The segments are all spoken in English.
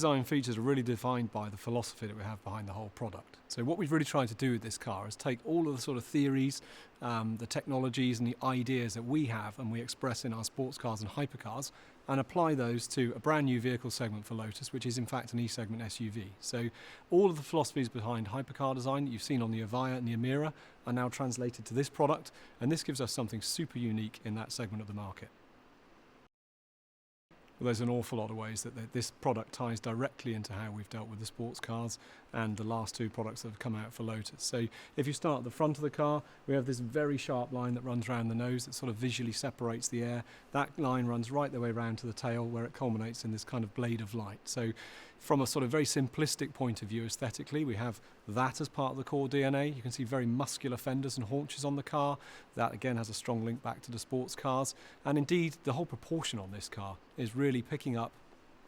design features are really defined by the philosophy that we have behind the whole product. So what we've really tried to do with this car is take all of the sort of theories, the technologies and the ideas that we have and we express in our sports cars and hypercars, and apply those to a brand new vehicle segment for Lotus, which is in fact an E-segment SUV. So all of the philosophies behind hypercar design that you've seen on the Avaya and the Emira are now translated to this product, and this gives us something super unique in that segment of the market. Well, there's an awful lot of ways that this product ties directly into how we've dealt with the sports cars and the last two products that have come out for Lotus. So if you start at the front of the car, we have this very sharp line that runs around the nose that sort of visually separates the air. That line runs right the way around to the tail where it culminates in this kind of blade of light. So from a sort of very simplistic point of view aesthetically, we have that as part of the core DNA. You can see very muscular fenders and haunches on the car. That again has a strong link back to the sports cars. And indeed, the whole proportion on this car is really picking up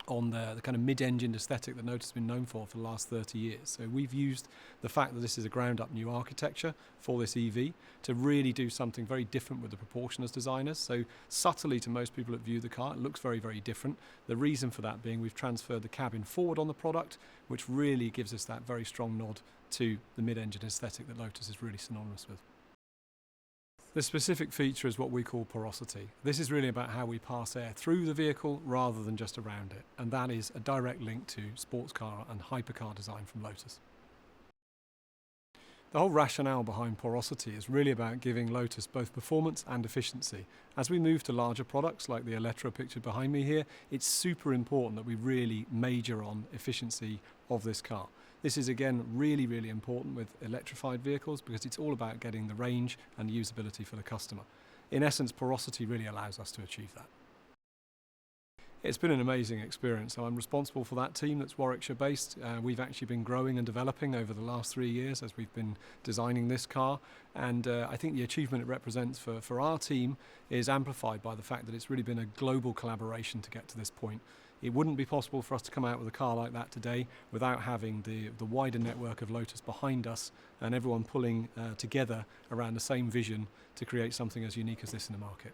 on the kind of mid-engined aesthetic that Lotus has been known for the last 30 years. So we've used the fact that this is a ground-up new architecture for this EV to really do something very different with the proportion as designers. So subtly to most people that view the car, it looks very, very different. The reason for that being we've transferred the cabin forward on the product, which really gives us that very strong nod to the mid-engine aesthetic that Lotus is really synonymous with. The specific feature is what we call porosity. This is really about how we pass air through the vehicle rather than just around it, and that is a direct link to sports car and hypercar design from Lotus. The whole rationale behind porosity is really about giving Lotus both performance and efficiency. As we move to larger products like the Eletre pictured behind me here, it's super important that we really major on efficiency of this car. This is again really, really important with electrified vehicles because it's all about getting the range and usability for the customer. In essence, porosity really allows us to achieve that. It's been an amazing experience. So I'm responsible for that team that's Warwickshire based. We've actually been growing and developing over the last 3 years as we've been designing this car, and I think the achievement it represents for our team is amplified by the fact that it's really been a global collaboration to get to this point. It wouldn't be possible for us to come out with a car like that today without having the wider network of Lotus behind us and everyone pulling together around the same vision to create something as unique as this in the market.